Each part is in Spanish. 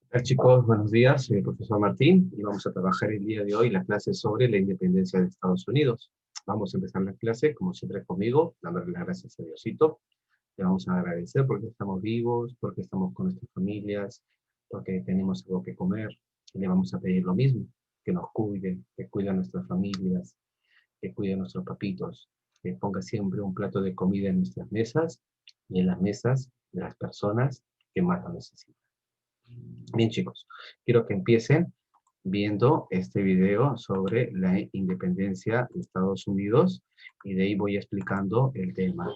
Hola chicos, buenos días. Soy el profesor Martín y vamos a trabajar el día de hoy la clase sobre la independencia de Estados Unidos. Vamos a empezar la clase, como siempre conmigo, dándole las gracias a Diosito. Le vamos a agradecer porque estamos vivos, porque estamos con nuestras familias, porque tenemos algo que comer. Y le vamos a pedir lo mismo, que nos cuide, que cuide a nuestras familias, que cuide a nuestros papitos, que ponga siempre un plato de comida en nuestras mesas y en las mesas de las personas que más lo necesitan. Bien, chicos, quiero que empiecen viendo este video sobre la independencia de Estados Unidos y de ahí voy explicando el tema.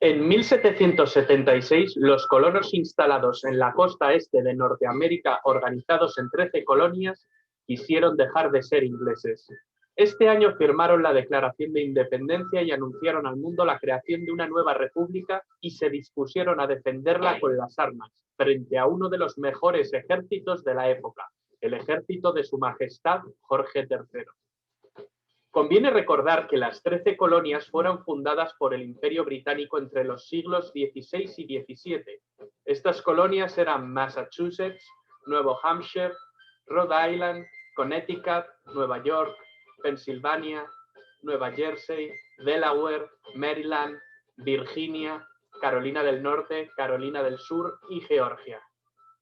En 1776, los colonos instalados en la costa este de Norteamérica, organizados en 13 colonias, quisieron dejar de ser ingleses. Este año firmaron la Declaración de Independencia y anunciaron al mundo la creación de una nueva república y se dispusieron a defenderla con las armas, frente a uno de los mejores ejércitos de la época, el ejército de Su Majestad Jorge III. Conviene recordar que las 13 colonias fueron fundadas por el Imperio Británico entre los siglos XVI y XVII. Estas colonias eran Massachusetts, Nuevo Hampshire, Rhode Island, Connecticut, Nueva York, Pensilvania, Nueva Jersey, Delaware, Maryland, Virginia, Carolina del Norte, Carolina del Sur y Georgia.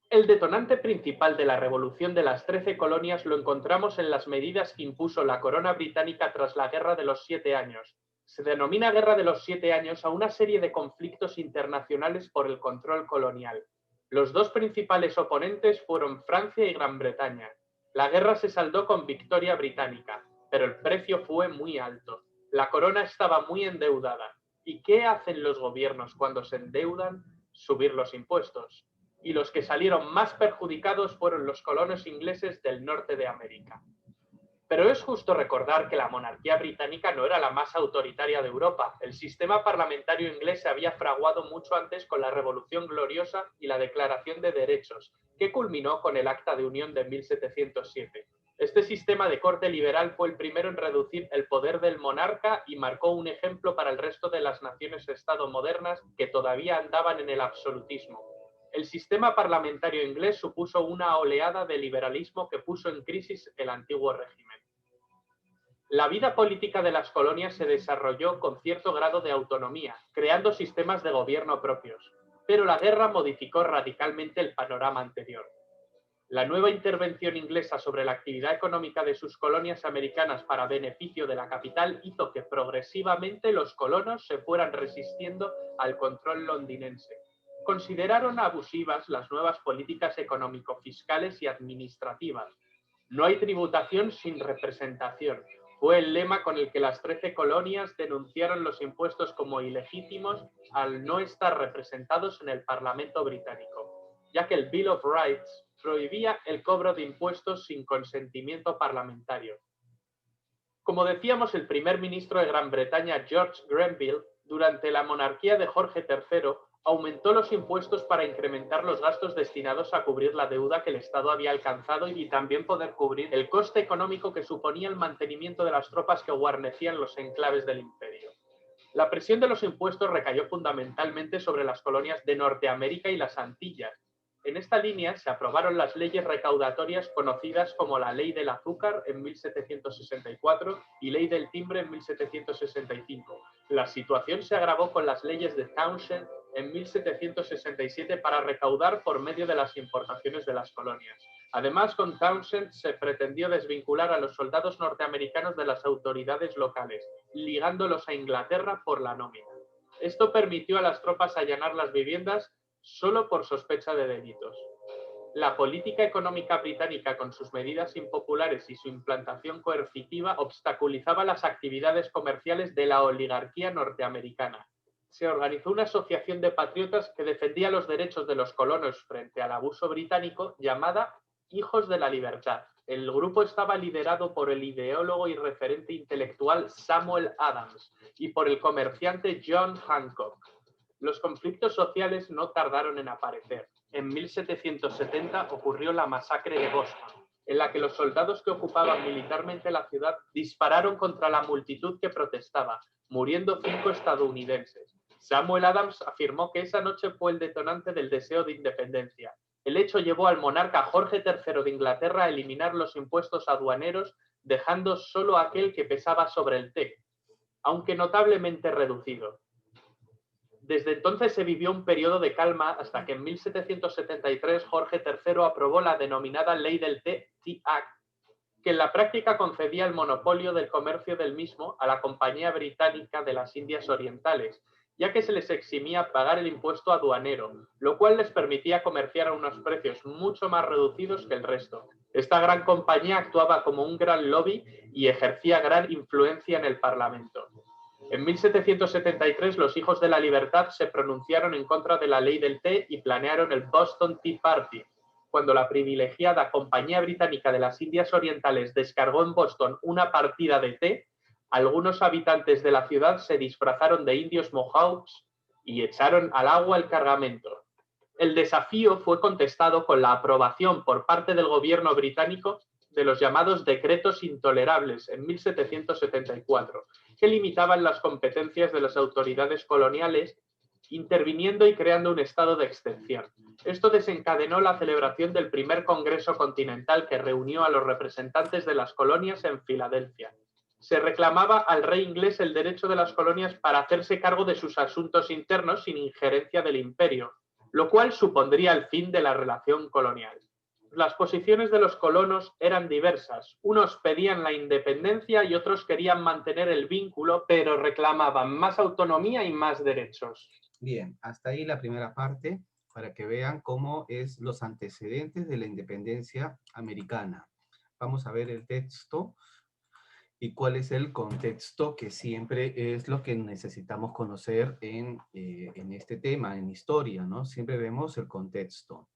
El detonante principal de la revolución de las 13 colonias lo encontramos en las medidas que impuso la corona británica tras la Guerra de los 7 años. Se denomina Guerra de los 7 años a una serie de conflictos internacionales por el control colonial. Los dos principales oponentes fueron Francia y Gran Bretaña. La guerra se saldó con victoria británica, pero el precio fue muy alto. La corona estaba muy endeudada. ¿Y qué hacen los gobiernos cuando se endeudan? Subir los impuestos. Y los que salieron más perjudicados fueron los colonos ingleses del norte de América. Pero es justo recordar que la monarquía británica no era la más autoritaria de Europa. El sistema parlamentario inglés se había fraguado mucho antes con la Revolución Gloriosa y la Declaración de Derechos, que culminó con el Acta de Unión de 1707. Este sistema de corte liberal fue el primero en reducir el poder del monarca y marcó un ejemplo para el resto de las naciones-estado modernas que todavía andaban en el absolutismo. El sistema parlamentario inglés supuso una oleada de liberalismo que puso en crisis el antiguo régimen. La vida política de las colonias se desarrolló con cierto grado de autonomía, creando sistemas de gobierno propios, pero la guerra modificó radicalmente el panorama anterior. La nueva intervención inglesa sobre la actividad económica de sus colonias americanas para beneficio de la capital hizo que progresivamente los colonos se fueran resistiendo al control londinense. Consideraron abusivas las nuevas políticas económico-fiscales y administrativas. No hay tributación sin representación. Fue el lema con el que las 13 colonias denunciaron los impuestos como ilegítimos al no estar representados en el Parlamento británico, ya que el Bill of Rights prohibía el cobro de impuestos sin consentimiento parlamentario. Como decíamos, el primer ministro de Gran Bretaña, George Grenville, durante la monarquía de Jorge III, aumentó los impuestos para incrementar los gastos destinados a cubrir la deuda que el Estado había alcanzado y también poder cubrir el coste económico que suponía el mantenimiento de las tropas que guarnecían los enclaves del imperio. La presión de los impuestos recayó fundamentalmente sobre las colonias de Norteamérica y las Antillas. En esta línea se aprobaron las leyes recaudatorias conocidas como la Ley del Azúcar en 1764 y Ley del Timbre en 1765. La situación se agravó con las leyes de Townshend en 1767 para recaudar por medio de las importaciones de las colonias. Además, con Townshend se pretendió desvincular a los soldados norteamericanos de las autoridades locales, ligándolos a Inglaterra por la nómina. Esto permitió a las tropas allanar las viviendas solo por sospecha de delitos. La política económica británica, con sus medidas impopulares y su implantación coercitiva, obstaculizaba las actividades comerciales de la oligarquía norteamericana. Se organizó una asociación de patriotas que defendía los derechos de los colonos frente al abuso británico, llamada Hijos de la Libertad. El grupo estaba liderado por el ideólogo y referente intelectual Samuel Adams y por el comerciante John Hancock. Los conflictos sociales no tardaron en aparecer. En 1770 ocurrió la masacre de Boston, en la que los soldados que ocupaban militarmente la ciudad dispararon contra la multitud que protestaba, muriendo 5 estadounidenses. Samuel Adams afirmó que esa noche fue el detonante del deseo de independencia. El hecho llevó al monarca Jorge III de Inglaterra a eliminar los impuestos aduaneros, dejando solo aquel que pesaba sobre el té, aunque notablemente reducido. Desde entonces se vivió un periodo de calma hasta que en 1773 Jorge III aprobó la denominada Ley del Té, Tea Act, que en la práctica concedía el monopolio del comercio del mismo a la Compañía Británica de las Indias Orientales, ya que se les eximía pagar el impuesto aduanero, lo cual les permitía comerciar a unos precios mucho más reducidos que el resto. Esta gran compañía actuaba como un gran lobby y ejercía gran influencia en el Parlamento. En 1773 los Hijos de la Libertad se pronunciaron en contra de la ley del té y planearon el Boston Tea Party. Cuando la privilegiada Compañía Británica de las Indias Orientales descargó en Boston una partida de té, algunos habitantes de la ciudad se disfrazaron de indios Mohawks y echaron al agua el cargamento. El desafío fue contestado con la aprobación por parte del gobierno británico de los llamados decretos intolerables en 1774, que limitaban las competencias de las autoridades coloniales, interviniendo y creando un estado de excepción. Esto desencadenó la celebración del primer Congreso Continental que reunió a los representantes de las colonias en Filadelfia. Se reclamaba al rey inglés el derecho de las colonias para hacerse cargo de sus asuntos internos sin injerencia del imperio, lo cual supondría el fin de la relación colonial. Las posiciones de los colonos eran diversas. Unos pedían la independencia y otros querían mantener el vínculo, pero reclamaban más autonomía y más derechos. Bien, hasta ahí la primera parte, para que vean cómo es los antecedentes de la independencia americana. Vamos a ver el texto y cuál es el contexto, que siempre es lo que necesitamos conocer en este tema, en historia, ¿no? Siempre vemos el contexto.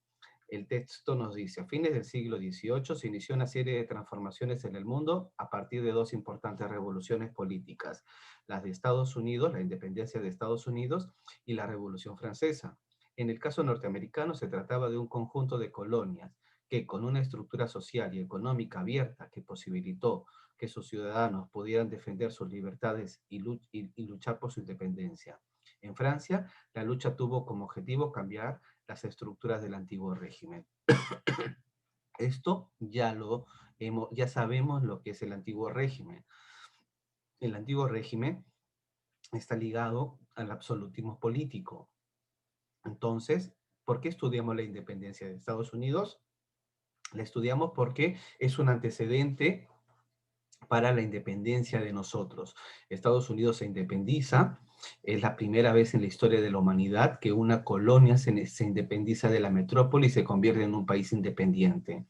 El texto nos dice, a fines del siglo XVIII se inició una serie de transformaciones en el mundo a partir de dos importantes revoluciones políticas, las de Estados Unidos, la independencia de Estados Unidos y la Revolución Francesa. En el caso norteamericano se trataba de un conjunto de colonias que con una estructura social y económica abierta que posibilitó que sus ciudadanos pudieran defender sus libertades y luchar por su independencia. En Francia, la lucha tuvo como objetivo cambiar las estructuras del antiguo régimen. Esto ya sabemos lo que es el antiguo régimen. El antiguo régimen está ligado al absolutismo político. Entonces, ¿por qué estudiamos la independencia de Estados Unidos? La estudiamos porque es un antecedente para la independencia de nosotros. Estados Unidos se independiza, es la primera vez en la historia de la humanidad que una colonia se independiza de la metrópoli y se convierte en un país independiente.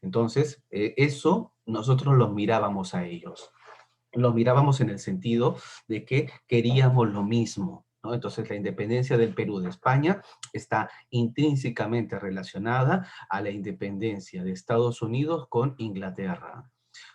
Entonces, eso nosotros los mirábamos a ellos. Los mirábamos en el sentido de que queríamos lo mismo, ¿no? Entonces, la independencia del Perú de España está intrínsecamente relacionada a la independencia de Estados Unidos con Inglaterra.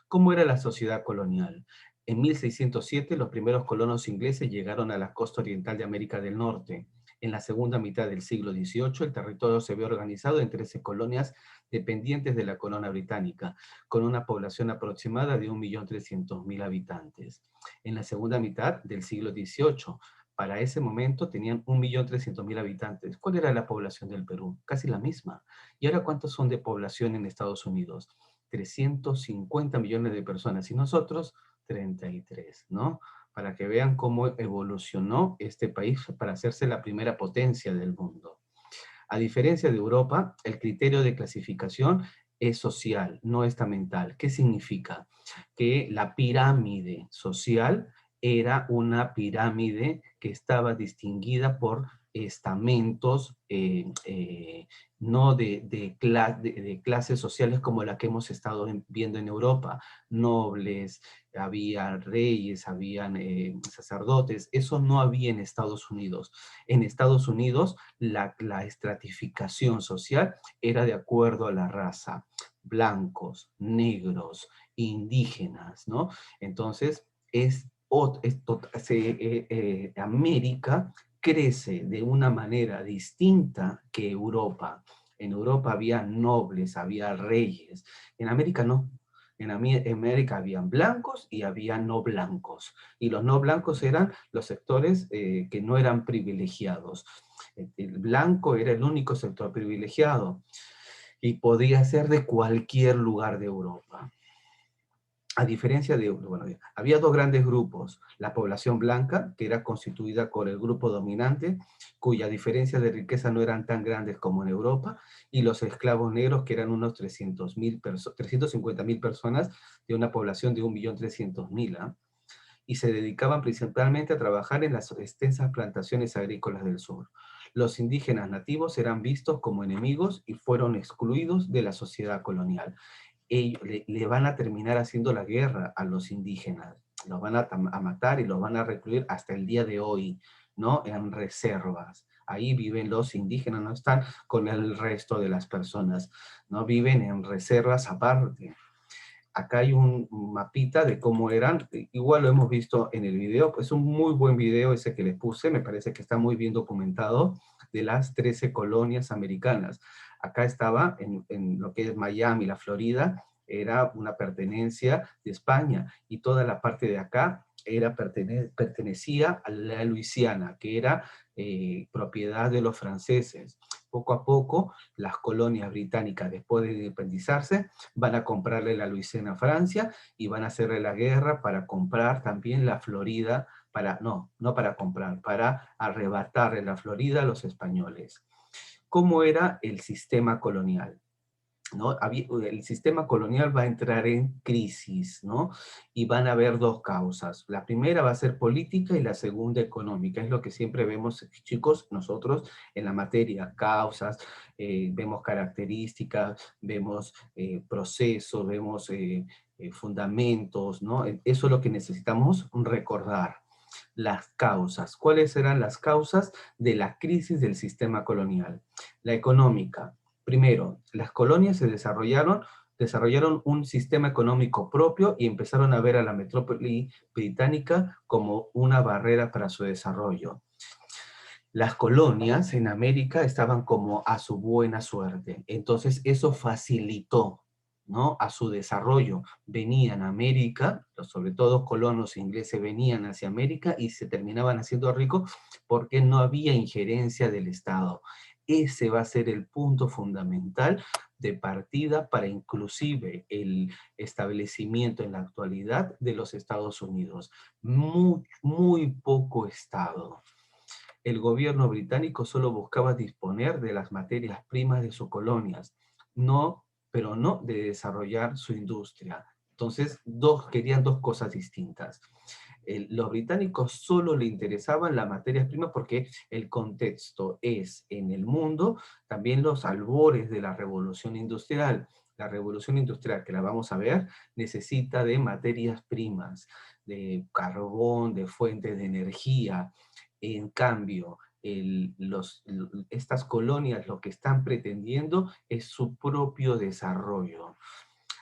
¿Cómo era la sociedad colonial? En 1607 los primeros colonos ingleses llegaron a la costa oriental de América del Norte. En la segunda mitad del siglo XVIII el territorio se ve organizado en 13 colonias dependientes de la corona británica, con una población aproximada de 1.300.000 habitantes. En la segunda mitad del siglo XVIII, para ese momento tenían 1.300.000 habitantes. ¿Cuál era la población del Perú? Casi la misma. ¿Y ahora cuántos son de población en Estados Unidos? 350 millones de personas y nosotros 33, ¿no? Para que vean cómo evolucionó este país para hacerse la primera potencia del mundo. A diferencia de Europa, el criterio de clasificación es social, no estamental. ¿Qué significa? Que la pirámide social era una pirámide que estaba distinguida por estamentos, no de clases sociales como la que hemos estado viendo en Europa, nobles, había reyes, habían sacerdotes, eso no había en Estados Unidos. En Estados Unidos la estratificación social era de acuerdo a la raza, blancos, negros, indígenas, ¿no? Entonces, América crece de una manera distinta que Europa. En Europa había nobles, había reyes. En América no. En América habían blancos y había no blancos. Y los no blancos eran los sectores que no eran privilegiados. El blanco era el único sector privilegiado y podía ser de cualquier lugar de Europa. A diferencia de, bueno, había dos grandes grupos, la población blanca, que era constituida por el grupo dominante, cuya diferencia de riqueza no eran tan grandes como en Europa, y los esclavos negros, que eran unos 350.000 personas de una población de 1.300.000, ¿eh? Y se dedicaban principalmente a trabajar en las extensas plantaciones agrícolas del sur. Los indígenas nativos eran vistos como enemigos y fueron excluidos de la sociedad colonial. Ellos le van a terminar haciendo la guerra a los indígenas, los van a matar y los van a recluir hasta el día de hoy, ¿no? En reservas. Ahí viven los indígenas, no están con el resto de las personas, ¿no? Viven en reservas aparte. Acá hay un mapita de cómo eran, igual lo hemos visto en el video, es un muy buen video ese que les puse, me parece que está muy bien documentado, de las 13 colonias americanas. Acá estaba, en lo que es Miami, la Florida, era una pertenencia de España, y toda la parte de acá pertenecía a la Luisiana, que era propiedad de los franceses. Poco a poco, las colonias británicas, después de independizarse, van a comprarle la Luisiana a Francia y van a hacerle la guerra para comprar también la Florida, no para comprar, para arrebatarle la Florida a los españoles. ¿Cómo era el sistema colonial? ¿No? El sistema colonial va a entrar en crisis, ¿no? Y van a haber dos causas. La primera va a ser política y la segunda económica. Es lo que siempre vemos, chicos, nosotros en la materia, causas, vemos características, vemos procesos, vemos fundamentos, ¿no? Eso es lo que necesitamos recordar. Las causas. ¿Cuáles eran las causas de la crisis del sistema colonial? La económica. Primero, las colonias se desarrollaron un sistema económico propio y empezaron a ver a la metrópoli británica como una barrera para su desarrollo. Las colonias en América estaban como a su buena suerte, entonces eso facilitó, ¿no?, a su desarrollo. Venían a América, sobre todo colonos ingleses venían hacia América y se terminaban haciendo ricos porque no había injerencia del Estado. Ese va a ser el punto fundamental de partida para inclusive el establecimiento en la actualidad de los Estados Unidos. Muy, muy poco Estado. El gobierno británico solo buscaba disponer de las materias primas de sus colonias, pero no de desarrollar su industria. Entonces, querían dos cosas distintas. Los británicos solo le interesaban las materias primas porque el contexto es en el mundo, también los albores de la revolución industrial. La revolución industrial, que la vamos a ver, necesita de materias primas, de carbón, de fuentes de energía. En cambio, estas colonias lo que están pretendiendo es su propio desarrollo.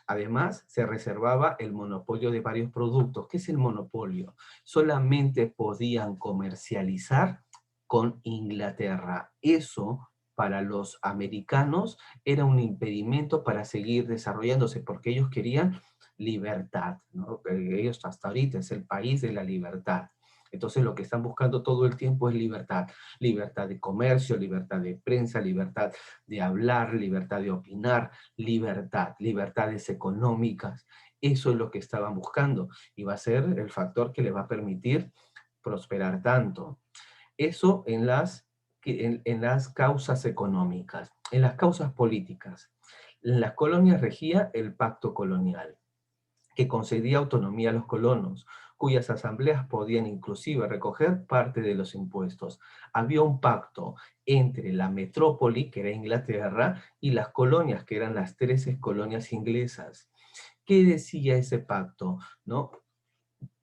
Además, se reservaba el monopolio de varios productos. ¿Qué es el monopolio? Solamente podían comercializar con Inglaterra. Eso, para los americanos, era un impedimento para seguir desarrollándose, porque ellos querían libertad, ¿no? Ellos hasta ahorita es el país de la libertad. Entonces lo que están buscando todo el tiempo es libertad. Libertad de comercio, libertad de prensa, libertad de hablar, libertad de opinar, libertades económicas. Eso es lo que estaban buscando y va a ser el factor que les va a permitir prosperar tanto. Eso en las causas económicas. En las causas políticas, en las colonias regía el pacto colonial, que concedía autonomía a los colonos, cuyas asambleas podían inclusive recoger parte de los impuestos. Había un pacto entre la metrópoli, que era Inglaterra, y las colonias, que eran las 13 colonias inglesas. ¿Qué decía ese pacto? ¿No?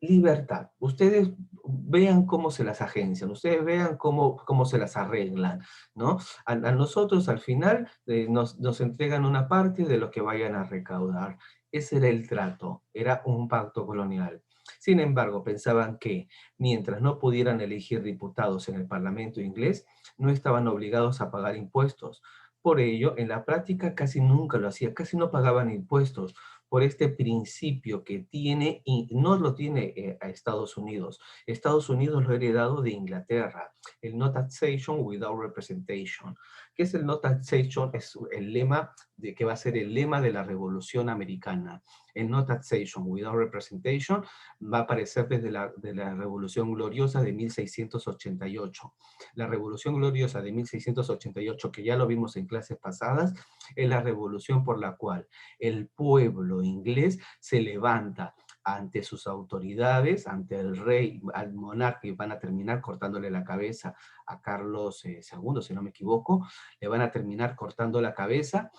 Libertad. Ustedes vean cómo se las agencian, ustedes vean cómo se las arreglan, ¿no? A nosotros al final nos entregan una parte de lo que vayan a recaudar. Ese era el trato, era un pacto colonial. Sin embargo, pensaban que mientras no pudieran elegir diputados en el Parlamento inglés, no estaban obligados a pagar impuestos. Por ello, en la práctica casi nunca lo hacían, casi no pagaban impuestos, por este principio que tiene, y no lo tiene a Estados Unidos. Estados Unidos lo ha heredado de Inglaterra, el no taxation without representation. ¿Qué es el no taxation? Es el lema que va a ser el lema de la Revolución Americana. El no taxation without representation va a aparecer desde de la Revolución Gloriosa de 1688. La Revolución Gloriosa de 1688, que ya lo vimos en clases pasadas, es la revolución por la cual el pueblo inglés se levanta ante sus autoridades, ante el rey, al monarca, y van a terminar cortándole la cabeza a Carlos II, si no me equivoco, le van a terminar cortando la cabeza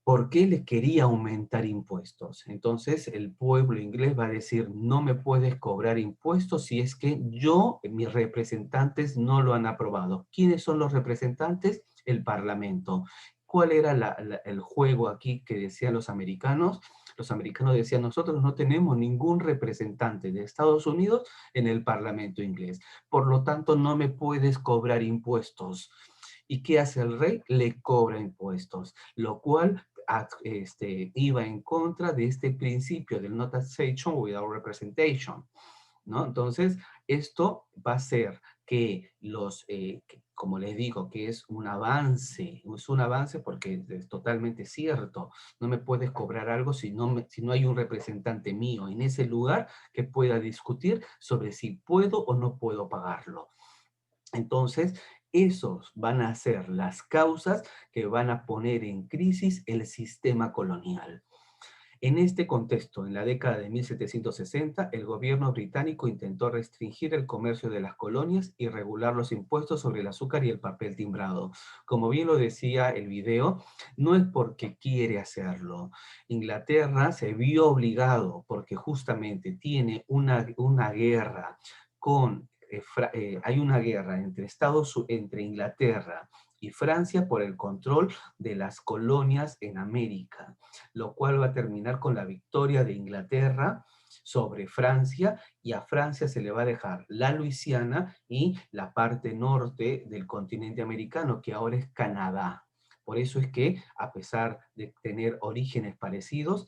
porque le quería aumentar impuestos. Entonces el pueblo inglés va a decir, no me puedes cobrar impuestos si es que mis representantes no lo han aprobado. ¿Quiénes son los representantes? El Parlamento. ¿Cuál era el juego aquí que decían los americanos? Los americanos decían, nosotros no tenemos ningún representante de Estados Unidos en el Parlamento inglés. Por lo tanto, no me puedes cobrar impuestos. ¿Y qué hace el rey? Le cobra impuestos, lo cual iba en contra de este principio del no taxation without representation, ¿no? Entonces, esto va a ser que como les digo, que es un avance porque es totalmente cierto. No me puedes cobrar algo si no hay un representante mío en ese lugar que pueda discutir sobre si puedo o no puedo pagarlo. Entonces, esos van a ser las causas que van a poner en crisis el sistema colonial. En este contexto, en la década de 1760, el gobierno británico intentó restringir el comercio de las colonias y regular los impuestos sobre el azúcar y el papel timbrado. Como bien lo decía el video, no es porque quiere hacerlo. Inglaterra se vio obligado porque justamente tiene una guerra con... hay una guerra entre Inglaterra y Francia por el control de las colonias en América, lo cual va a terminar con la victoria de Inglaterra sobre Francia, y a Francia se le va a dejar la Luisiana y la parte norte del continente americano, que ahora es Canadá. Por eso es que, a pesar de tener orígenes parecidos,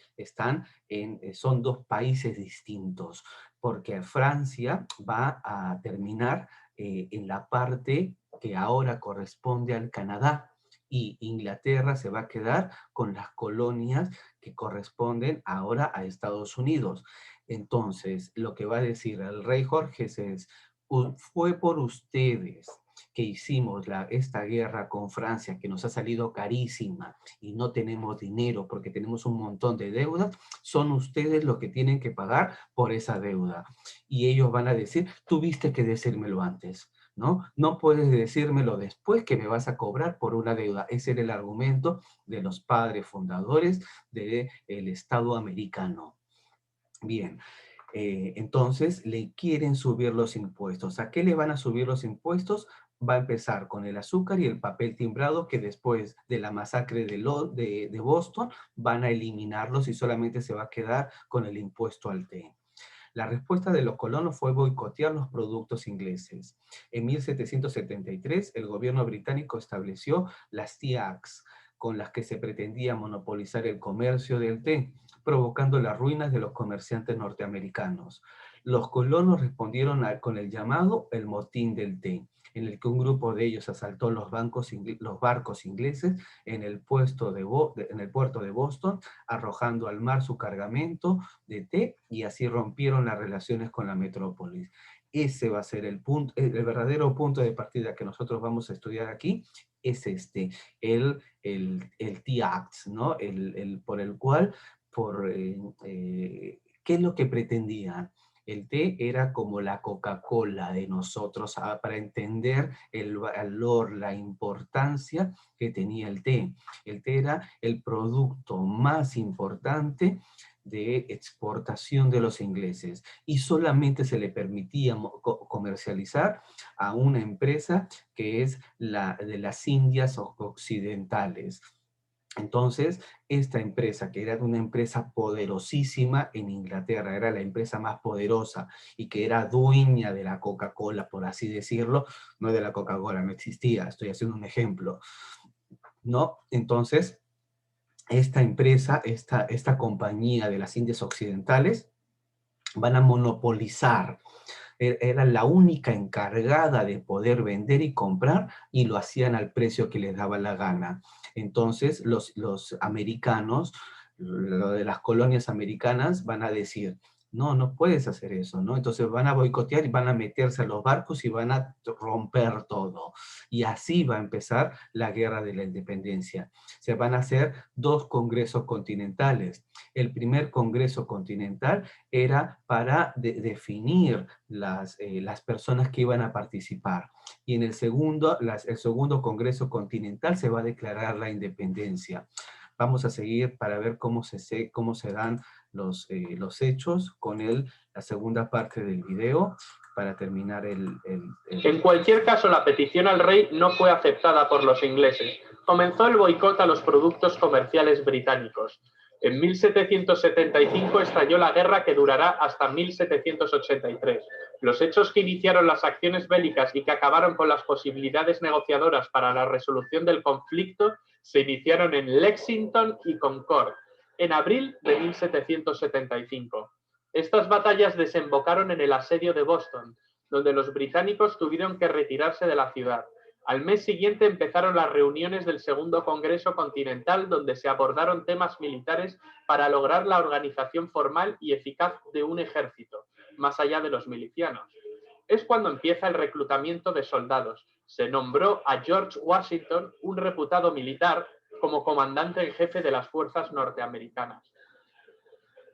son dos países distintos, porque Francia va a terminar en la parte que ahora corresponde al Canadá, y Inglaterra se va a quedar con las colonias que corresponden ahora a Estados Unidos. Entonces, lo que va a decir el rey Jorge es, fue por ustedes que hicimos esta guerra con Francia, que nos ha salido carísima y no tenemos dinero porque tenemos un montón de deudas, son ustedes los que tienen que pagar por esa deuda. Y ellos van a decir, tuviste que decírmelo antes, ¿no? No puedes decírmelo después que me vas a cobrar por una deuda. Ese era el argumento de los padres fundadores del Estado americano. Bien, entonces le quieren subir los impuestos. ¿A qué le van a subir los impuestos? Va a empezar con el azúcar y el papel timbrado, que después de la masacre de Boston van a eliminarlos y solamente se va a quedar con el impuesto al té. La respuesta de los colonos fue boicotear los productos ingleses. En 1773, el gobierno británico estableció las Tea Acts, con las que se pretendía monopolizar el comercio del té, provocando las ruinas de los comerciantes norteamericanos. Los colonos respondieron con el llamado el motín del té, en el que un grupo de ellos asaltó los barcos ingleses en el puerto de Boston, arrojando al mar su cargamento de té, y así rompieron las relaciones con la metrópolis. Ese va a ser el verdadero punto de partida que nosotros vamos a estudiar aquí, es el Tea Act, ¿no? Por el cual, ¿qué es lo que pretendían? El té era como la Coca-Cola de nosotros, para entender el valor, la importancia que tenía el té. El té era el producto más importante de exportación de los ingleses, y solamente se le permitía comercializar a una empresa que es la de las Indias Occidentales. Entonces, esta empresa, que era una empresa poderosísima en Inglaterra, era la empresa más poderosa y que era dueña de la Coca-Cola, por así decirlo, no de la Coca-Cola, no existía, estoy haciendo un ejemplo, ¿no? Entonces, esta empresa, esta compañía de las Indias Occidentales, van a monopolizar. Era la única encargada de poder vender y comprar, y lo hacían al precio que les daba la gana. Entonces, los americanos, lo de las colonias americanas, van a decir, no, no puedes hacer eso, ¿no? Entonces van a boicotear y van a meterse a los barcos y van a romper todo. Y así va a empezar la guerra de la independencia. Se van a hacer 2 congresos continentales. El primer congreso continental era para definir las personas que iban a participar. Y en el segundo Congreso Continental se va a declarar la independencia. Vamos a seguir para ver cómo se dan los hechos con la segunda parte del video para terminar En cualquier caso, la petición al rey no fue aceptada por los ingleses. Comenzó el boicot a los productos comerciales británicos. En 1775 estalló la guerra que durará hasta 1783. Los hechos que iniciaron las acciones bélicas y que acabaron con las posibilidades negociadoras para la resolución del conflicto se iniciaron en Lexington y Concord, en abril de 1775. Estas batallas desembocaron en el asedio de Boston, donde los británicos tuvieron que retirarse de la ciudad. Al mes siguiente empezaron las reuniones del Segundo Congreso Continental, donde se abordaron temas militares para lograr la organización formal y eficaz de un ejército, más allá de los milicianos. Es cuando empieza el reclutamiento de soldados. Se nombró a George Washington, un reputado militar, como comandante en jefe de las fuerzas norteamericanas.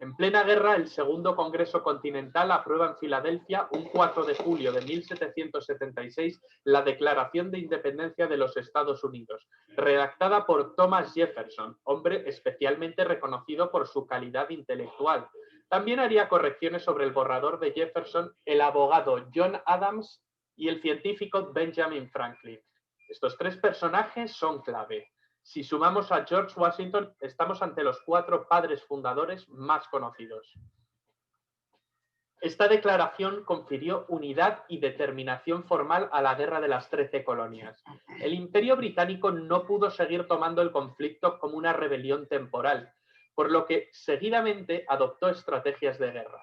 En plena guerra, el Segundo Congreso Continental aprueba en Filadelfia, un 4 de julio de 1776, la Declaración de Independencia de los Estados Unidos, redactada por Thomas Jefferson, hombre especialmente reconocido por su calidad intelectual. También haría correcciones sobre el borrador de Jefferson el abogado John Adams y el científico Benjamin Franklin. Estos 3 personajes son clave. Si sumamos a George Washington, estamos ante los 4 padres fundadores más conocidos. Esta declaración confirió unidad y determinación formal a la Guerra de las 13 Colonias. El Imperio Británico no pudo seguir tomando el conflicto como una rebelión temporal, por lo que seguidamente adoptó estrategias de guerra.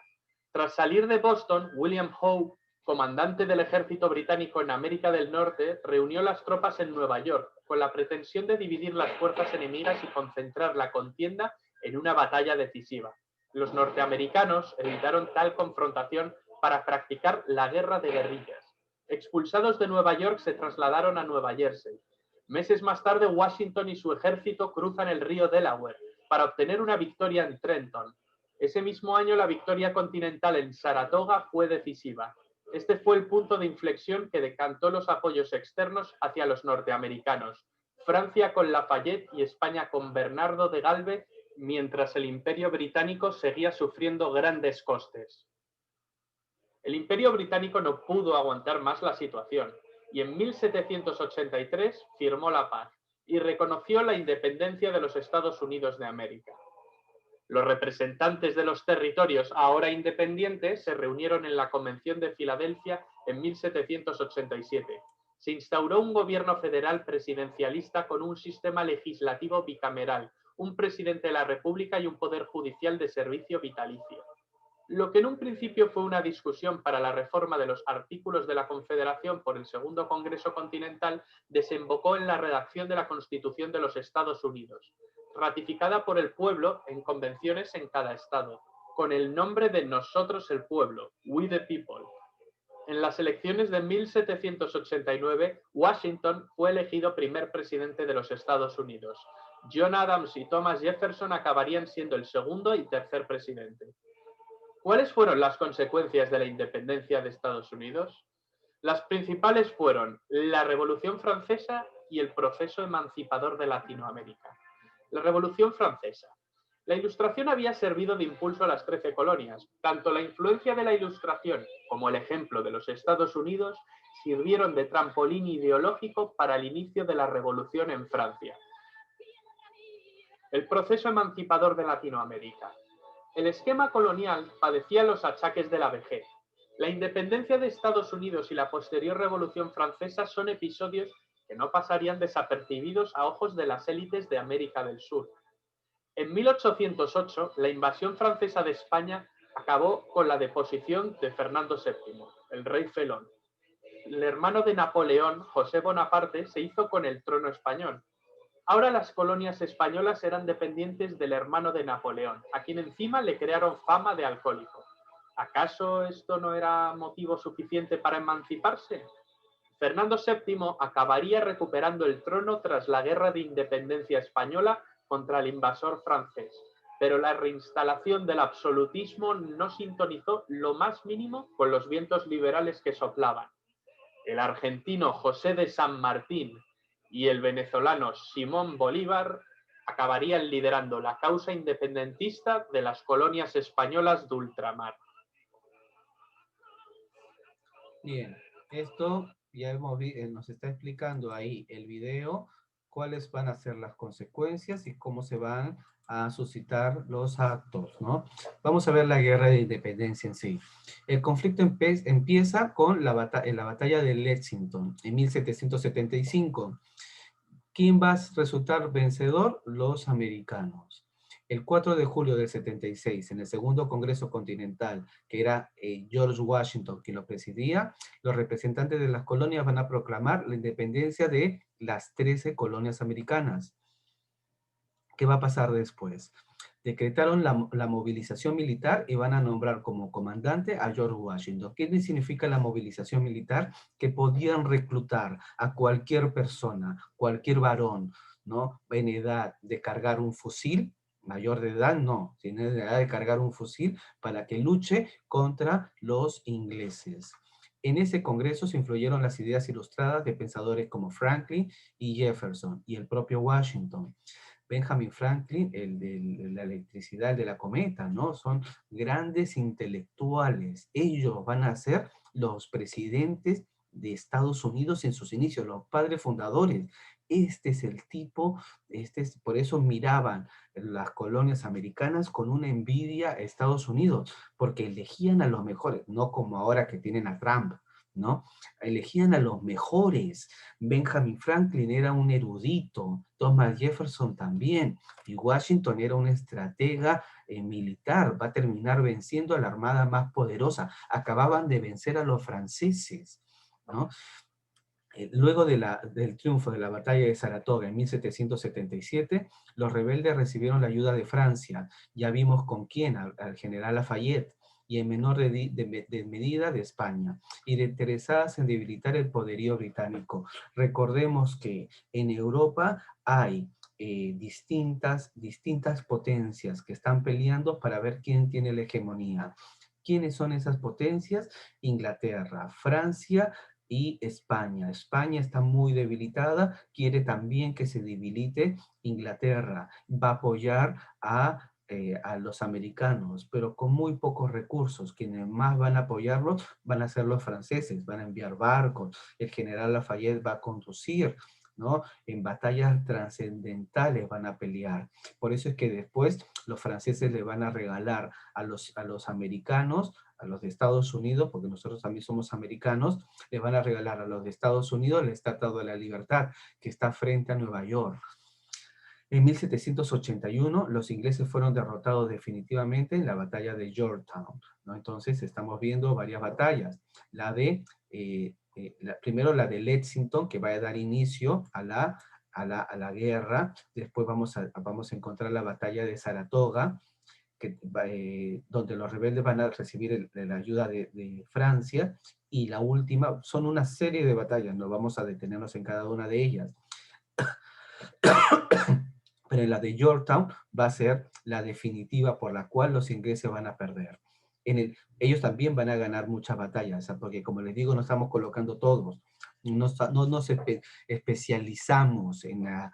Tras salir de Boston, William Howe, comandante del ejército británico en América del Norte, reunió las tropas en Nueva York, con la pretensión de dividir las fuerzas enemigas y concentrar la contienda en una batalla decisiva. Los norteamericanos evitaron tal confrontación para practicar la guerra de guerrillas. Expulsados de Nueva York, se trasladaron a Nueva Jersey. Meses más tarde, Washington y su ejército cruzan el río Delaware para obtener una victoria en Trenton. Ese mismo año, la victoria continental en Saratoga fue decisiva. Este fue el punto de inflexión que decantó los apoyos externos hacia los norteamericanos. Francia con Lafayette y España con Bernardo de Galvez, mientras el Imperio Británico seguía sufriendo grandes costes. El Imperio Británico no pudo aguantar más la situación y en 1783 firmó la paz y reconoció la independencia de los Estados Unidos de América. Los representantes de los territorios ahora independientes se reunieron en la Convención de Filadelfia en 1787. Se instauró un gobierno federal presidencialista con un sistema legislativo bicameral, un presidente de la República y un poder judicial de servicio vitalicio. Lo que en un principio fue una discusión para la reforma de los artículos de la Confederación por el Segundo Congreso Continental desembocó en la redacción de la Constitución de los Estados Unidos, ratificada por el pueblo en convenciones en cada estado, con el nombre de Nosotros el Pueblo, We the People. En las elecciones de 1789, Washington fue elegido primer presidente de los Estados Unidos. John Adams y Thomas Jefferson acabarían siendo el segundo y tercer presidente. ¿Cuáles fueron las consecuencias de la independencia de Estados Unidos? Las principales fueron la Revolución Francesa y el proceso emancipador de Latinoamérica. La Revolución Francesa. La Ilustración había servido de impulso a las 13 colonias. Tanto la influencia de la Ilustración como el ejemplo de los Estados Unidos sirvieron de trampolín ideológico para el inicio de la Revolución en Francia. El proceso emancipador de Latinoamérica. El esquema colonial padecía los achaques de la vejez. La independencia de Estados Unidos y la posterior Revolución Francesa son episodios que no pasarían desapercibidos a ojos de las élites de América del Sur. En 1808, la invasión francesa de España acabó con la deposición de Fernando VII, el rey felón. El hermano de Napoleón, José Bonaparte, se hizo con el trono español. Ahora las colonias españolas eran dependientes del hermano de Napoleón, a quien encima le crearon fama de alcohólico. ¿Acaso esto no era motivo suficiente para emanciparse? Fernando VII acabaría recuperando el trono tras la Guerra de Independencia Española contra el invasor francés, pero la reinstalación del absolutismo no sintonizó lo más mínimo con los vientos liberales que soplaban. El argentino José de San Martín y el venezolano Simón Bolívar acabarían liderando la causa independentista de las colonias españolas de ultramar. Bien, esto ya nos está explicando ahí el video cuáles van a ser las consecuencias y cómo se van a suscitar los actos, ¿no? Vamos a ver la guerra de independencia en sí. El conflicto empieza con la batalla de Lexington en 1775. ¿Quién va a resultar vencedor? Los americanos. El 4 de julio del 76, en el segundo Congreso Continental, que era George Washington quien lo presidía, los representantes de las colonias van a proclamar la independencia de las 13 colonias americanas. ¿Qué va a pasar después? Decretaron la movilización militar y van a nombrar como comandante a George Washington. ¿Qué significa la movilización militar? Que podían reclutar a cualquier persona, cualquier varón, ¿no? En edad de cargar un fusil, mayor de edad no, tiene edad de cargar un fusil para que luche contra los ingleses. En ese congreso se influyeron las ideas ilustradas de pensadores como Franklin y Jefferson y el propio Washington. Benjamin Franklin, el de la electricidad, el de la cometa, ¿no? Son grandes intelectuales. Ellos van a ser los presidentes de Estados Unidos en sus inicios, los padres fundadores. Este es el tipo, por eso miraban las colonias americanas con una envidia a Estados Unidos, porque elegían a los mejores, no como ahora que tienen a Trump, ¿no? Elegían a los mejores. Benjamin Franklin era un erudito, Thomas Jefferson también, y Washington era un estratega militar, va a terminar venciendo a la armada más poderosa. Acababan de vencer a los franceses, ¿no? Luego del triunfo de la batalla de Saratoga en 1777, los rebeldes recibieron la ayuda de Francia. Ya vimos con quién, al general Lafayette, y en menor medida de España, y interesadas en debilitar el poderío británico. Recordemos que en Europa hay distintas potencias que están peleando para ver quién tiene la hegemonía. ¿Quiénes son esas potencias? Inglaterra, Francia y España. España está muy debilitada, quiere también que se debilite Inglaterra, va a apoyar a los americanos, pero con muy pocos recursos. Quienes más van a apoyarlos van a ser los franceses, van a enviar barcos, el general Lafayette va a conducir, ¿no? En batallas trascendentales van a pelear. Por eso es que después los franceses le van a regalar a los americanos, a los de Estados Unidos, porque nosotros también somos americanos, les van a regalar a los de Estados Unidos el Tratado de la Libertad, que está frente a Nueva York. En 1781, los ingleses fueron derrotados definitivamente en la batalla de Yorktown, ¿no? Entonces, estamos viendo varias batallas. Primero la de Lexington, que va a dar inicio a la guerra. Después vamos a encontrar la batalla de Saratoga, donde los rebeldes van a recibir la ayuda de Francia. Y la última, son una serie de batallas, no vamos a detenernos en cada una de ellas. Pero la de Yorktown va a ser la definitiva por la cual los ingleses van a perder. Ellos también van a ganar muchas batallas, porque como les digo, nos estamos colocando todos. No nos especializamos en la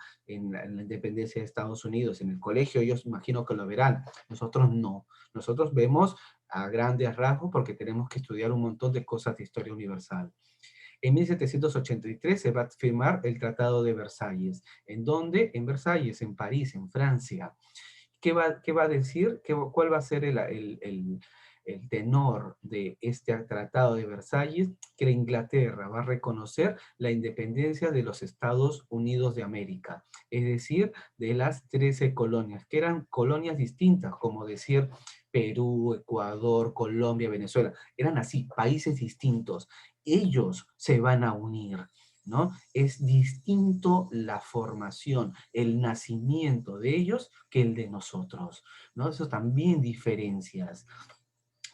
independencia de Estados Unidos. En el colegio ellos imagino que lo verán. Nosotros no. Nosotros vemos a grandes rasgos porque tenemos que estudiar un montón de cosas de historia universal. En 1783 se va a firmar el Tratado de Versalles. ¿En dónde? En Versalles, en París, en Francia. ¿Qué va a decir? ¿Cuál va a ser el tenor de este Tratado de Versalles, que Inglaterra va a reconocer la independencia de los Estados Unidos de América, es decir, de las 13 colonias, que eran colonias distintas, como decir Perú, Ecuador, Colombia, Venezuela, eran así, países distintos. Ellos se van a unir, ¿no? Es distinto la formación, el nacimiento de ellos que el de nosotros, ¿no? Eso también diferencias.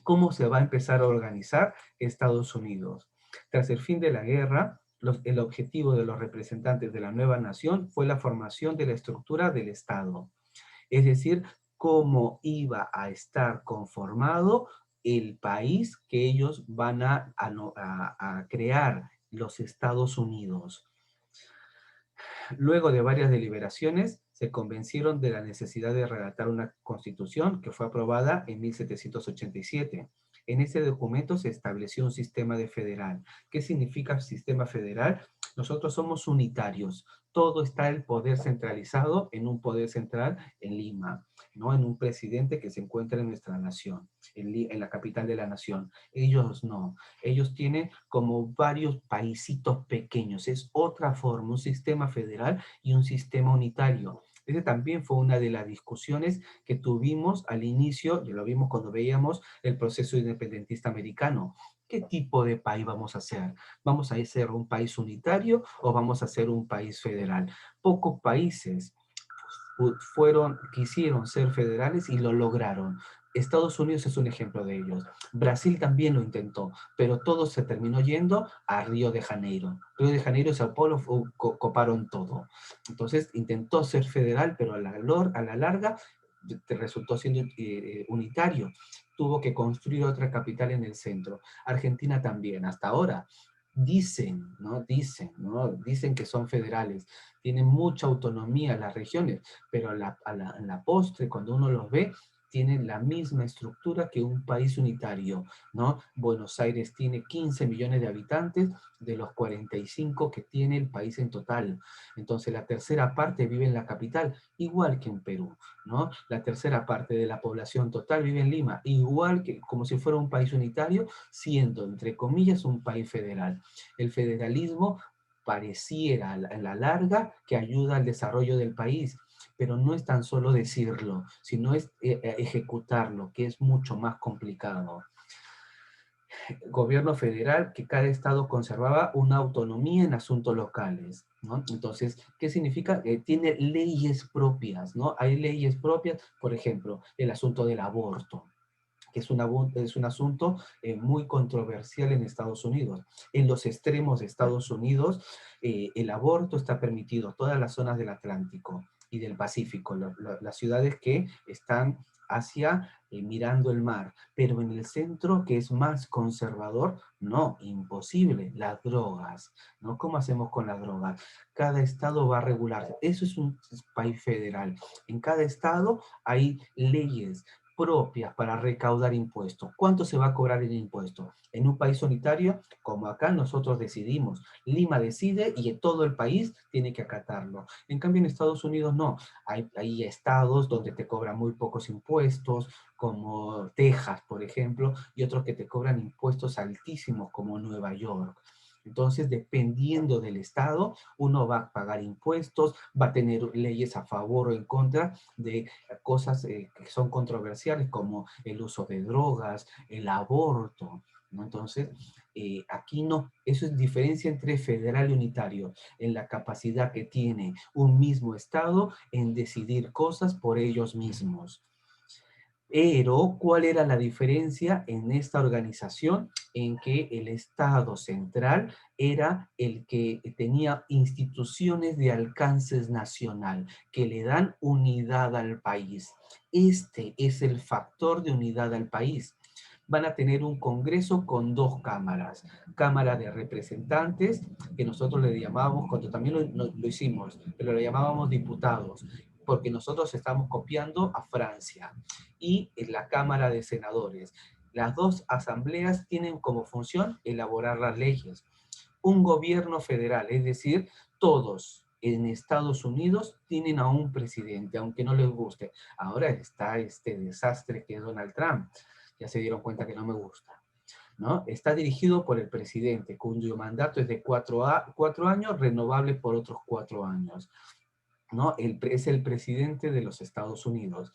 ¿Cómo se va a empezar a organizar Estados Unidos? Tras el fin de la guerra, el objetivo de los representantes de la nueva nación fue la formación de la estructura del Estado. Es decir, cómo iba a estar conformado el país que ellos van a crear, los Estados Unidos. Luego de varias deliberaciones, se convencieron de la necesidad de redactar una constitución que fue aprobada en 1787. En ese documento se estableció un sistema de federal. ¿Qué significa sistema federal? Nosotros somos unitarios. Todo está el poder centralizado en un poder central en Lima, ¿no? En un presidente que se encuentra en nuestra nación, en la capital de la nación. Ellos no. Ellos tienen como varios paisitos pequeños. Es otra forma, un sistema federal y un sistema unitario. Ese también fue una de las discusiones que tuvimos al inicio, y lo vimos cuando veíamos el proceso independentista americano. ¿Qué tipo de país vamos a hacer? ¿Vamos a ser un país unitario o vamos a ser un país federal? Pocos países quisieron ser federales y lo lograron. Estados Unidos es un ejemplo de ellos. Brasil también lo intentó, pero todo se terminó yendo a Río de Janeiro. Río de Janeiro y Sao Paulo coparon todo. Entonces intentó ser federal, pero a la larga resultó siendo unitario. Tuvo que construir otra capital en el centro. Argentina también, hasta ahora. Dicen, ¿no? Dicen, ¿no? Dicen que son federales, tienen mucha autonomía las regiones, pero en la postre, cuando uno los ve, tienen la misma estructura que un país unitario, ¿no? Buenos Aires tiene 15 millones de habitantes de los 45 que tiene el país en total. Entonces la tercera parte vive en la capital, igual que en Perú, ¿no? La tercera parte de la población total vive en Lima, igual que como si fuera un país unitario, siendo, entre comillas, un país federal. El federalismo pareciera en la larga que ayuda al desarrollo del país, pero no es tan solo decirlo, sino es ejecutarlo, que es mucho más complicado. Gobierno federal, que cada estado conservaba una autonomía en asuntos locales, ¿no? Entonces, ¿qué significa? Tiene leyes propias, ¿no? Hay leyes propias, por ejemplo, el asunto del aborto, que es un asunto muy controversial en Estados Unidos. En los extremos de Estados Unidos, el aborto está permitido, todas las zonas del Atlántico y del Pacífico, las ciudades que están hacia mirando el mar, pero en el centro, que es más conservador, no, imposible, las drogas, ¿no? ¿Cómo hacemos con las drogas? Cada estado va a regular, eso es un país federal, en cada estado hay leyes propias para recaudar impuestos. ¿Cuánto se va a cobrar en impuestos? En un país unitario, como acá, nosotros decidimos. Lima decide y todo el país tiene que acatarlo. En cambio, en Estados Unidos no. Hay estados donde te cobran muy pocos impuestos, como Texas, por ejemplo, y otros que te cobran impuestos altísimos, como Nueva York. Entonces, dependiendo del estado, uno va a pagar impuestos, va a tener leyes a favor o en contra de cosas que son controversiales, como el uso de drogas, el aborto, ¿no? Entonces, aquí no, eso es diferencia entre federal y unitario, en la capacidad que tiene un mismo estado en decidir cosas por ellos mismos. Pero, ¿cuál era la diferencia en esta organización? En que el Estado central era el que tenía instituciones de alcance nacional, que le dan unidad al país. Este es el factor de unidad al país. Van a tener un congreso con dos cámaras. Cámara de representantes, que nosotros le llamábamos, cuando también lo hicimos, pero le llamábamos diputados, porque nosotros estamos copiando a Francia, y en la Cámara de Senadores. Las dos asambleas tienen como función elaborar las leyes. Un gobierno federal, es decir, todos en Estados Unidos tienen a un presidente, aunque no les guste. Ahora está este desastre que es Donald Trump. Ya se dieron cuenta que no me gusta, ¿no? Está dirigido por el presidente, cuyo mandato es de 4 años, renovable por otros 4 años. ¿No? Es el presidente de los Estados Unidos.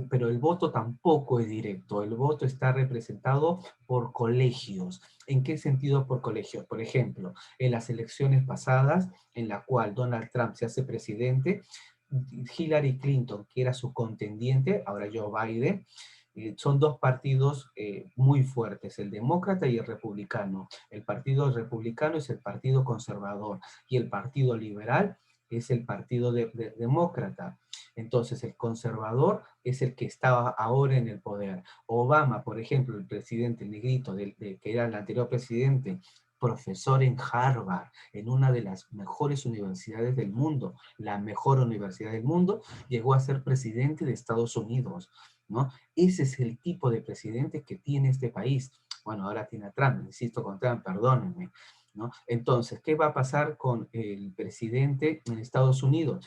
Pero el voto tampoco es directo. El voto está representado por colegios. ¿En qué sentido por colegios? Por ejemplo, en las elecciones pasadas, en la cual Donald Trump se hace presidente, Hillary Clinton, que era su contendiente, ahora Joe Biden, son dos partidos muy fuertes, el demócrata y el republicano. El partido republicano es el partido conservador y el partido liberal es el partido demócrata. Entonces, el conservador es el que estaba ahora en el poder. Obama, por ejemplo, el presidente negrito, que era el anterior presidente, profesor en Harvard, en una de las mejores universidades del mundo, la mejor universidad del mundo, llegó a ser presidente de Estados Unidos, ¿no? Ese es el tipo de presidente que tiene este país. Bueno, ahora tiene a Trump, insisto con Trump, perdónenme, ¿no? Entonces, ¿qué va a pasar con el presidente en Estados Unidos?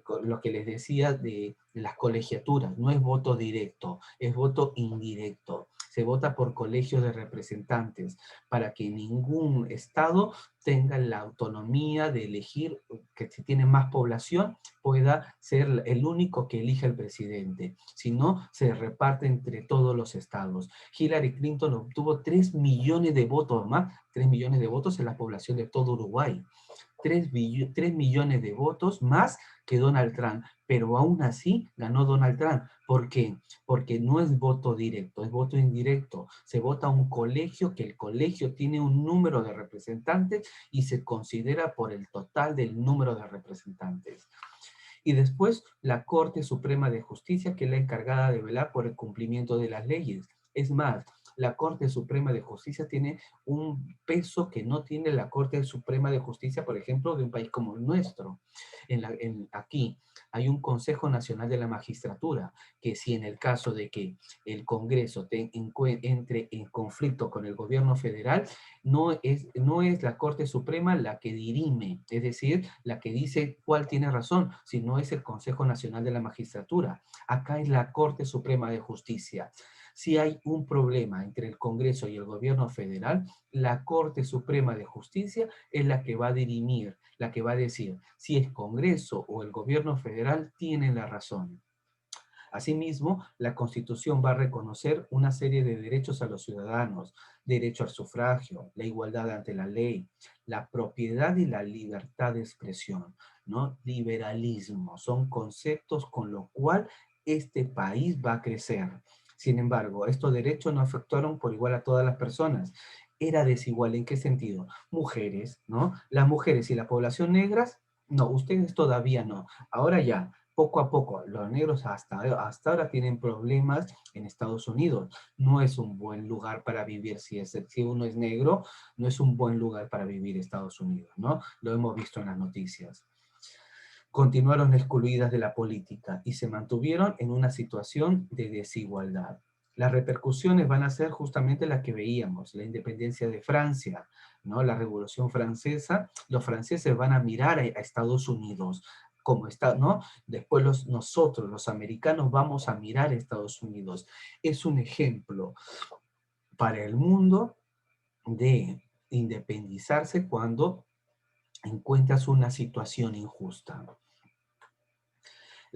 Con lo que les decía de las colegiaturas, no es voto directo, es voto indirecto. Se vota por colegios de representantes para que ningún estado tenga la autonomía de elegir, que si tiene más población, pueda ser el único que elija el presidente. Si no, se reparte entre todos los estados. Hillary Clinton obtuvo 3 millones de votos más, 3 millones de votos en la población de todo Uruguay. 3 millones de votos más que Donald Trump, pero aún así ganó Donald Trump. ¿Por qué? Porque no es voto directo, es voto indirecto. Se vota a un colegio, que el colegio tiene un número de representantes y se considera por el total del número de representantes. Y después la Corte Suprema de Justicia, que es la encargada de velar por el cumplimiento de las leyes. Es más, la Corte Suprema de Justicia tiene un peso que no tiene la Corte Suprema de Justicia, por ejemplo, de un país como el nuestro. Aquí hay un Consejo Nacional de la Magistratura, que si en el caso de que el Congreso entre en conflicto con el gobierno federal, no es la Corte Suprema la que dirime, es decir, la que dice cuál tiene razón, sino es el Consejo Nacional de la Magistratura. Acá es la Corte Suprema de Justicia. Si hay un problema entre el Congreso y el gobierno federal, la Corte Suprema de Justicia es la que va a dirimir, la que va a decir si el Congreso o el gobierno federal tienen la razón. Asimismo, la Constitución va a reconocer una serie de derechos a los ciudadanos: derecho al sufragio, la igualdad ante la ley, la propiedad y la libertad de expresión, ¿no? Liberalismo, son conceptos con lo cual este país va a crecer. Sin embargo, estos derechos no afectaron por igual a todas las personas. Era desigual, ¿en qué sentido? Mujeres, ¿no? Las mujeres y la población negras, no, ustedes todavía no. Ahora ya, poco a poco, los negros hasta ahora tienen problemas en Estados Unidos. No es un buen lugar para vivir si uno es negro, no es un buen lugar para vivir Estados Unidos, ¿no? Lo hemos visto en las noticias. Continuaron excluidas de la política y se mantuvieron en una situación de desigualdad. Las repercusiones van a ser justamente las que veíamos: la independencia de Francia, ¿no? La Revolución Francesa. Los franceses van a mirar a Estados Unidos como está, ¿no? Después nosotros, los americanos, vamos a mirar a Estados Unidos. Es un ejemplo para el mundo de independizarse cuando encuentras una situación injusta.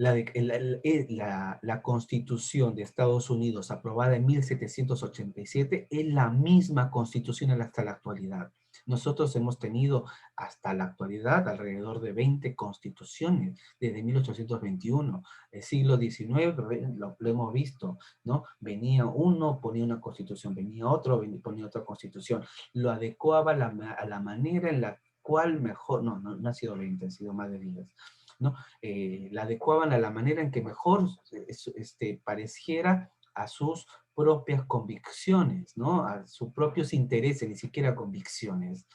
La Constitución de Estados Unidos, aprobada en 1787, es la misma Constitución hasta la actualidad. Nosotros hemos tenido hasta la actualidad alrededor de 20 constituciones desde 1821. El siglo XIX lo hemos visto, ¿no? Venía uno, ponía una constitución, venía otro, ponía otra constitución. Lo adecuaba a la manera en la cual mejor, no ha sido 20, han sido más de 10, ¿no? La adecuaban a la manera en que mejor pareciera a sus propias convicciones, ¿no? A sus propios intereses, ni siquiera convicciones.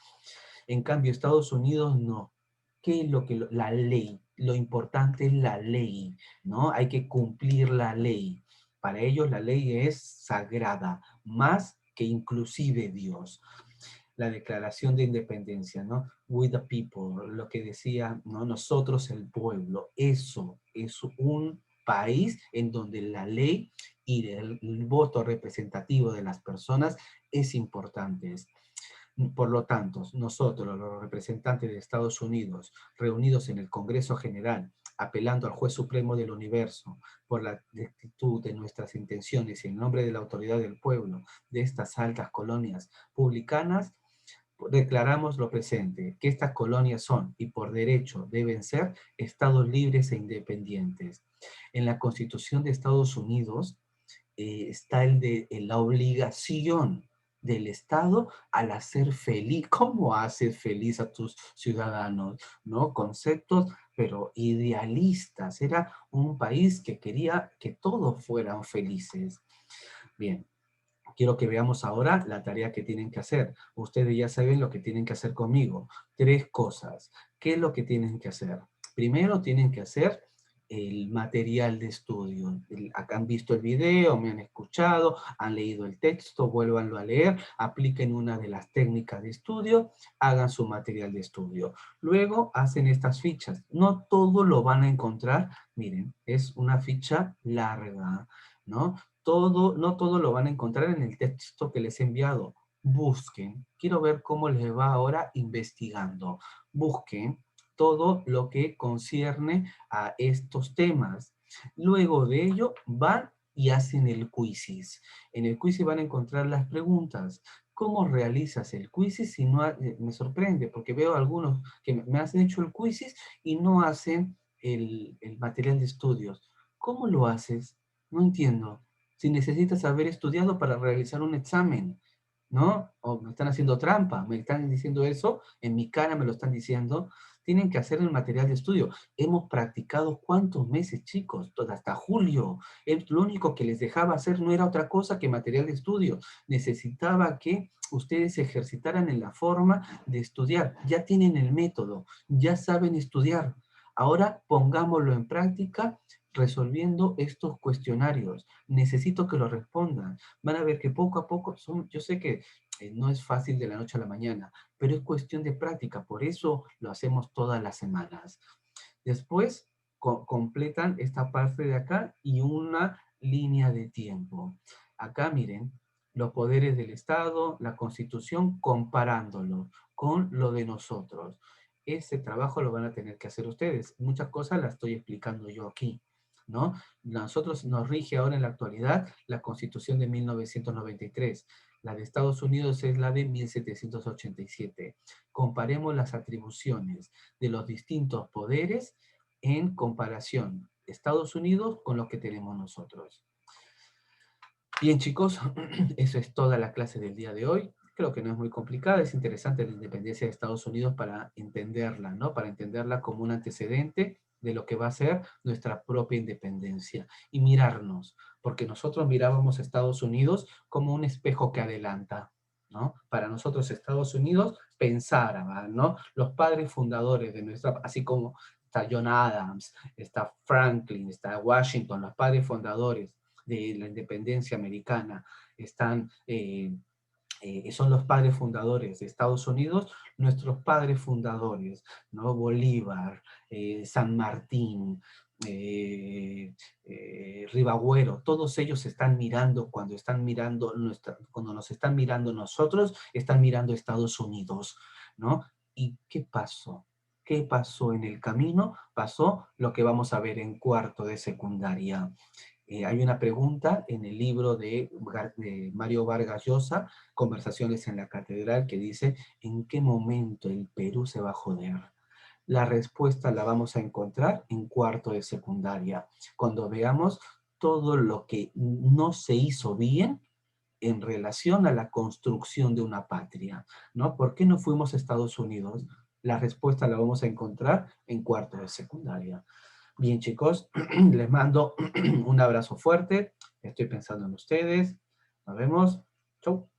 En cambio, Estados Unidos no. ¿Qué es la ley? Lo importante es la ley, ¿no? Hay que cumplir la ley. Para ellos la ley es sagrada, más que inclusive Dios. La Declaración de Independencia, ¿no? We the people, lo que decía, ¿no? Nosotros el pueblo. Eso es un país en donde la ley y el voto representativo de las personas es importante. Por lo tanto, nosotros, los representantes de Estados Unidos, reunidos en el Congreso General, apelando al Juez Supremo del Universo por la rectitud de nuestras intenciones y en nombre de la autoridad del pueblo de estas altas colonias publicanas, declaramos lo presente, que estas colonias son, y por derecho deben ser, estados libres e independientes. En la Constitución de Estados Unidos está la obligación del Estado al hacer feliz. ¿Cómo haces feliz a tus ciudadanos? ¿No? Conceptos, pero idealistas. Era un país que quería que todos fueran felices. Bien. Quiero que veamos ahora la tarea que tienen que hacer. Ustedes ya saben lo que tienen que hacer conmigo. 3 cosas. ¿Qué es lo que tienen que hacer? Primero tienen que hacer el material de estudio. Acá han visto el video, me han escuchado, han leído el texto, vuélvanlo a leer, apliquen una de las técnicas de estudio, hagan su material de estudio. Luego hacen estas fichas. No todo lo van a encontrar. Miren, es una ficha larga, ¿no? No todo lo van a encontrar en el texto que les he enviado. Busquen. Quiero ver cómo les va ahora investigando. Busquen todo lo que concierne a estos temas. Luego de ello, van y hacen el quizzes. En el quizzes van a encontrar las preguntas. ¿Cómo realizas el quizzes? Si no, me sorprende, porque veo algunos que me hacen hecho el quizzes y no hacen el material de estudios. ¿Cómo lo haces? No entiendo. Si necesitas haber estudiado para realizar un examen, ¿no? O me están haciendo trampa, me están diciendo eso, en mi cara me lo están diciendo. Tienen que hacer el material de estudio. Hemos practicado ¿cuántos meses, chicos? Hasta julio. Lo único que les dejaba hacer no era otra cosa que material de estudio. Necesitaba que ustedes se ejercitaran en la forma de estudiar. Ya tienen el método, ya saben estudiar. Ahora pongámoslo en práctica resolviendo estos cuestionarios. Necesito que lo respondan. Van a ver que poco a poco, yo sé que no es fácil de la noche a la mañana, pero es cuestión de práctica, por eso lo hacemos todas las semanas. Después completan esta parte de acá y una línea de tiempo. Acá miren, los poderes del Estado, la Constitución, comparándolo con lo de nosotros. Ese trabajo lo van a tener que hacer ustedes. Muchas cosas las estoy explicando yo aquí, ¿no? Nosotros nos rige ahora en la actualidad la Constitución de 1993. La de Estados Unidos es la de 1787. Comparemos las atribuciones de los distintos poderes en comparación Estados Unidos con lo que tenemos nosotros. Bien, chicos, eso es toda la clase del día de hoy. Creo que no es muy complicada, es interesante la independencia de Estados Unidos para entenderla, ¿no? Para entenderla como un antecedente de lo que va a ser nuestra propia independencia y mirarnos, porque nosotros mirábamos a Estados Unidos como un espejo que adelanta, ¿no? Para nosotros Estados Unidos pensara, ¿no? Los padres fundadores de nuestra, así como está John Adams, está Franklin, está Washington, los padres fundadores de la independencia americana, son los padres fundadores de Estados Unidos, nuestros padres fundadores, ¿no? Bolívar, San Martín, Ribagüero, todos ellos están mirando, cuando nos están mirando nosotros, están mirando Estados Unidos, ¿no? ¿Y qué pasó? ¿Qué pasó en el camino? Pasó lo que vamos a ver en cuarto de secundaria. Hay una pregunta en el libro de Mario Vargas Llosa, Conversaciones en la Catedral, que dice, ¿en qué momento el Perú se va a joder? La respuesta la vamos a encontrar en cuarto de secundaria, cuando veamos todo lo que no se hizo bien en relación a la construcción de una patria, ¿no? ¿Por qué no fuimos a Estados Unidos? La respuesta la vamos a encontrar en cuarto de secundaria. Bien, chicos, les mando un abrazo fuerte. Estoy pensando en ustedes. Nos vemos. Chau.